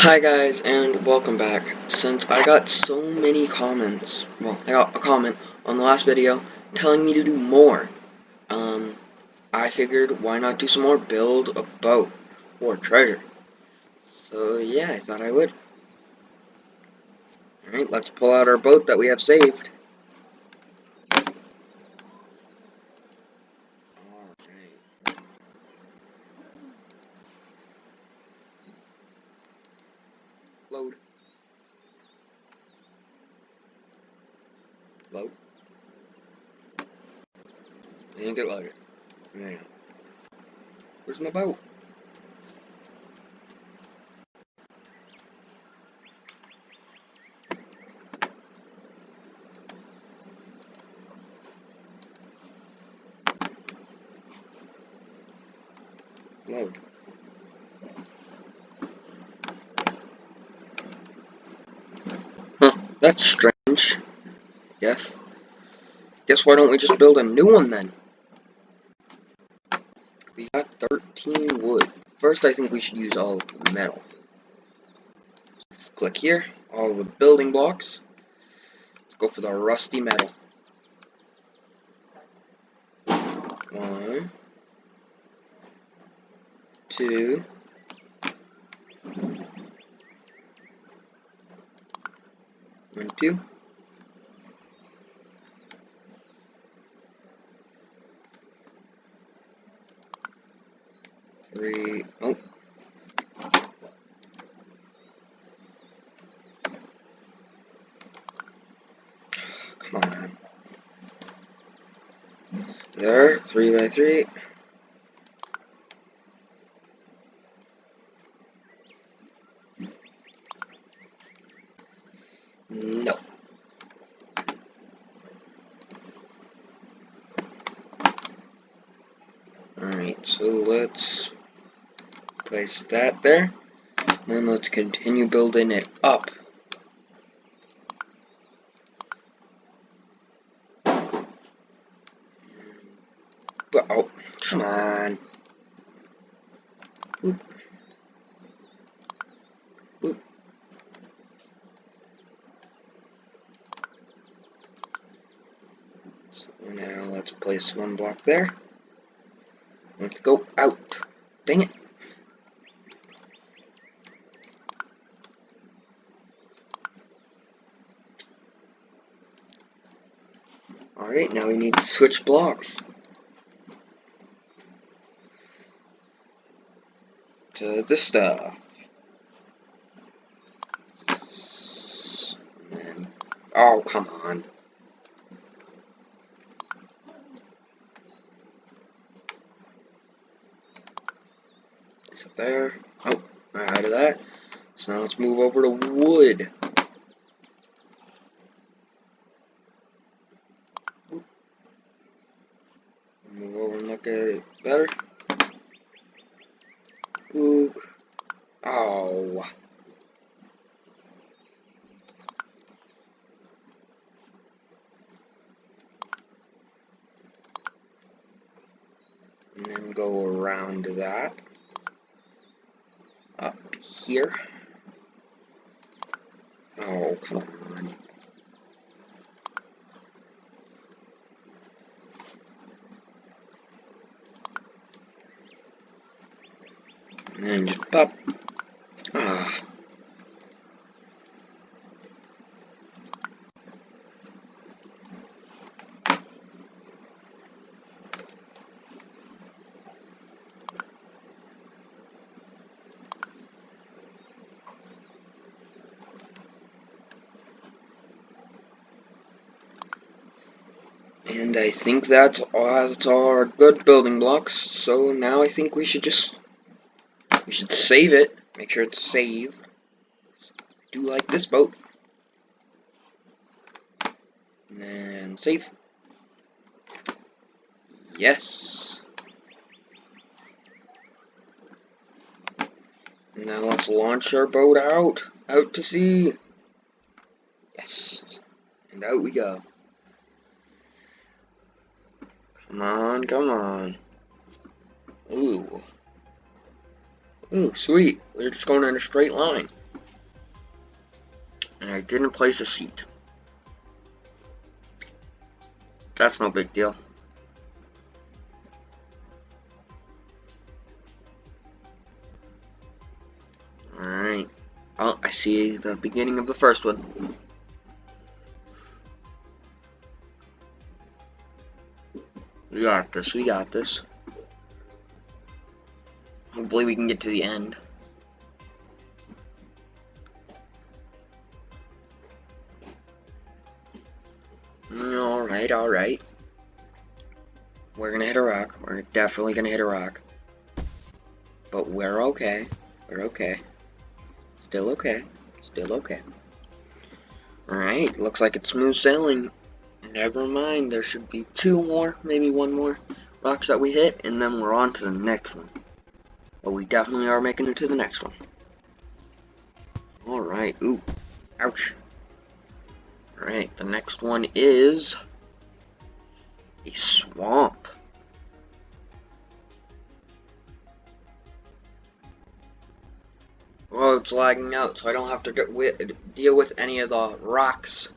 Hi guys, and welcome back. Since I got so many comments, well, I got a comment on the last video telling me to do more. I figured why not do some more, build a boat or treasure. So yeah, I thought I would. Alright, let's pull out our boat that we have saved. Alright. Load. Load. And get loaded. Right. Where's my boat? Load. Huh, that's strange. Yes. Guess why don't we just build a new one then? We got 13 wood. First, I think we should use all of the metal. Click here, all the building blocks. Let's go for the rusty metal. 1, 2, 1, 2. 3. Oh. Come on. There, 3 by 3. No. Alright, so let's place that there. Then let's continue building it up. But, oh, come on. Oop. Oop. So now let's place one block there. Let's go out. Dang it. Alright, now we need to switch blocks to this stuff. And then, oh, come on. So there. Oh, out of that. So now let's move over to wood. Oop. Move over and look at it better. Ooh. Oh. And then go around that. Up here. Oh, come on. And then just pop. Ah. And I think that's all our good building blocks. So now I think we should save it. Make sure it's saved. Do like this boat. And then save. Yes. And now let's launch our boat out to sea. Yes. And out we go. Come on, come on. Ooh. Ooh, sweet. We're just going in a straight line. And I didn't place a seat. That's no big deal. Alright. Oh, I see the beginning of the first one. We got this, we got this. Hopefully we can get to the end. Alright, alright. We're gonna hit a rock. We're definitely gonna hit a rock. But we're okay. We're okay. Still okay. Still okay. Alright, looks like it's smooth sailing. Never mind, there should be 2 more, maybe 1 more rocks that we hit, and then we're on to the next one. But we definitely are making it to the next one. Alright, ooh. Ouch. Alright, the next one is a swamp. Well, it's lagging out, so I don't have to deal with any of the rocks.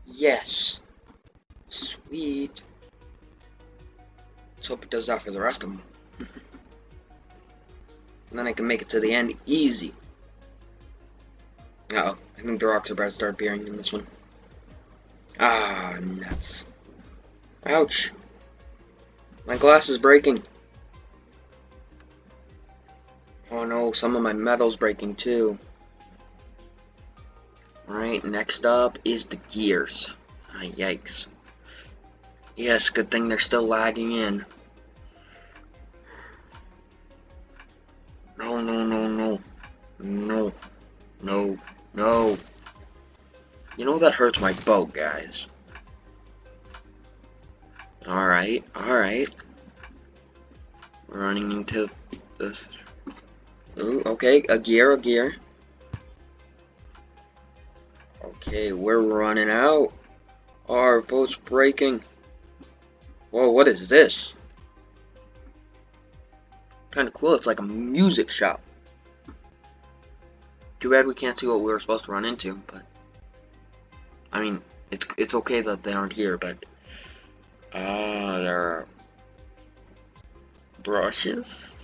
Yes. Sweet. Let's hope it does that for the rest of them. And then I can make it to the end easy. Uh-oh. I think the rocks are about to start appearing in this one. Ah, nuts. Ouch. My glass is breaking. Oh no, some of my metal's breaking too. Alright, next up is the gears. Ah, yikes. Yes, good thing they're still lagging in. No, no, no, no. No. No. No. You know that hurts my boat, guys. Alright, alright. We're running into this. Ooh, okay, a gear, a gear. Okay, we're running out. Our boat's breaking. Whoa, what is this? Kinda cool, it's like a music shop. Too bad we can't see what we were supposed to run into, but I mean, it's okay that they aren't here, but there are brushes?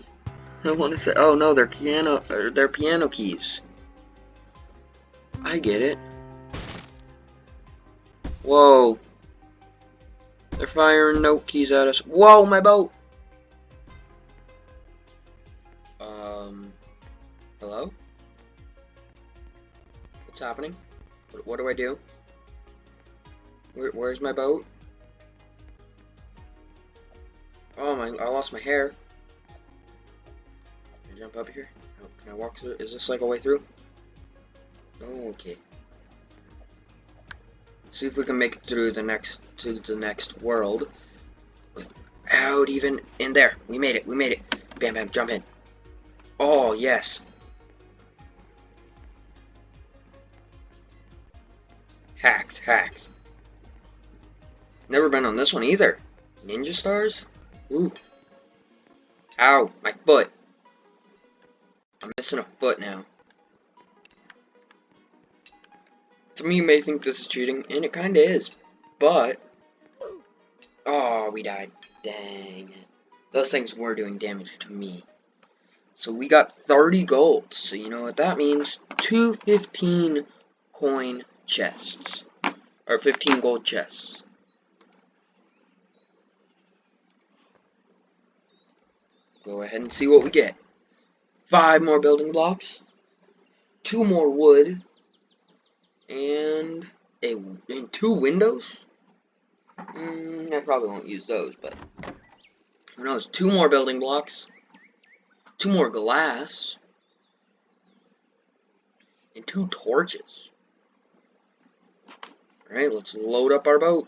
I want to say, oh no, they're piano keys. I get it. Whoa. They're firing note keys at us. Whoa, my boat! Hello? What's happening? What do I do? Where's my boat? Oh my, I lost my hair. Can I jump up here? Oh, can I walk through? Is this like a way through? Oh, okay. Let's see if we can make it through the next world without even in there. We made it. We made it. Bam, bam, jump in. Oh yes. Hacks, hacks. Never been on this one either. Ninja stars? Ooh. Ow, my foot. I'm missing a foot now. Some of you may think this is cheating, and it kinda is. But oh, we died. Dang it. Those things were doing damage to me. So we got 30 gold. So you know what that means? 2 15 coin chests. Or 15 gold chests. Go ahead and see what we get. 5 more building blocks. 2 more wood. And 2 windows? I probably won't use those, but who knows? 2 more building blocks. 2 more glass. And 2 torches. Alright, let's load up our boat.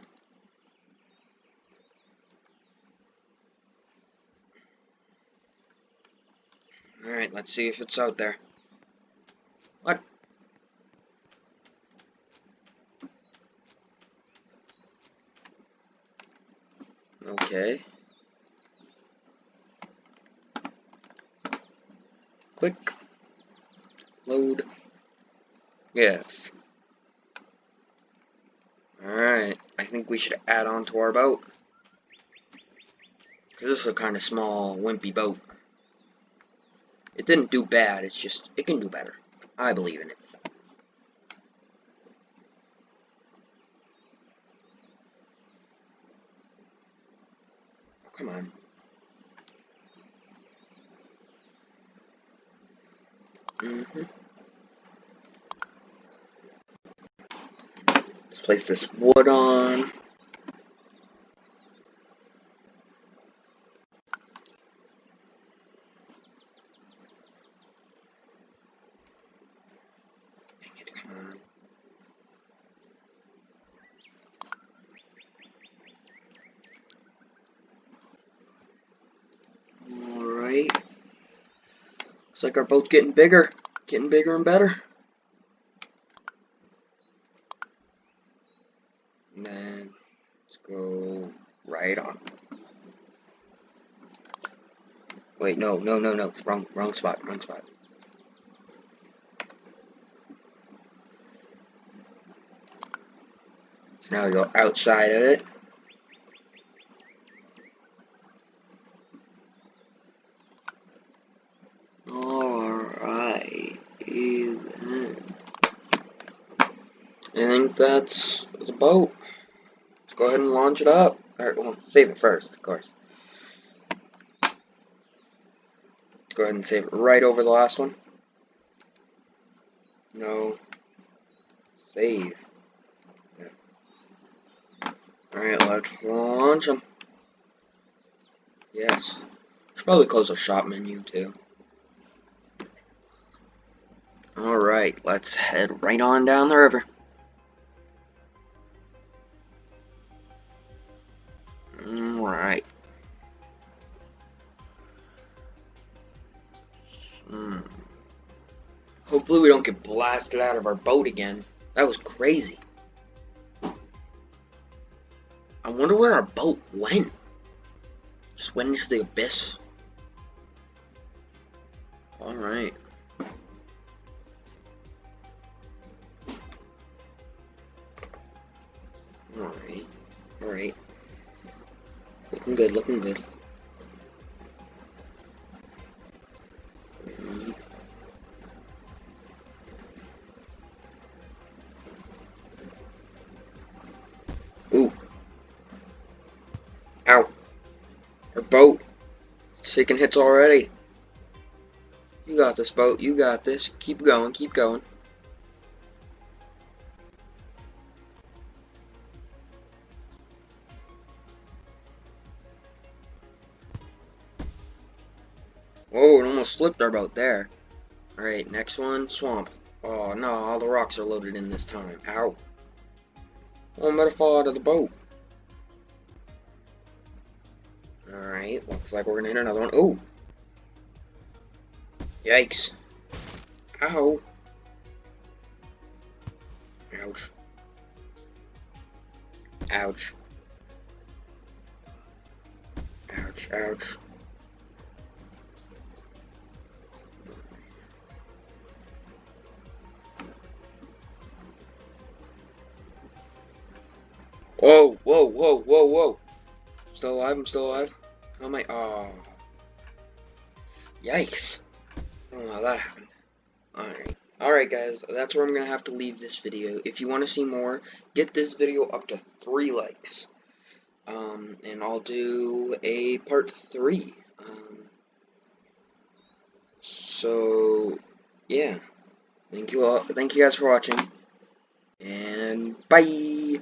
Alright, let's see if it's out there. What? Okay. Click. Load. Yes. Alright, I think we should add on to our boat. Because this is a kind of small, wimpy boat. It didn't do bad, it's just, it can do better. I believe in it. Oh, come on. Let's place this wood on. Dang it, come on. Alright. Looks like our boat's getting bigger. Getting bigger and better. And then, let's go right on. Wait, no. Wrong spot. So now we go outside of it. Alright. I think that's the boat. Let's go ahead and launch it up. Alright, well, save it first, of course. Go ahead and save it right over the last one. No. Save. Yeah. Alright, let's launch them. Yes. Should probably close the shop menu too. Alright, let's head right on down the river. Alright. Hopefully we don't get blasted out of our boat again. That was crazy. I wonder where our boat went. Just went into the abyss. Alright. Alright. Looking good. Ooh. Ow. Our boat. It's taking hits already. You got this, boat. You got this. Keep going. Whoa, it almost slipped our boat there. Alright, next one, swamp. Oh no, all the rocks are loaded in this time. Ow. Oh, I'm about to fall out of the boat. Alright, looks like we're gonna hit another one. Oh! Yikes. Ow. Ouch. Ouch. Ouch. Whoa. I'm still alive. How am I? Oh. Yikes. I don't know how that happened. Alright guys, that's where I'm going to have to leave this video. If you want to see more, get this video up to 3 likes. And I'll do a part 3. So, yeah. Thank you guys for watching. And bye!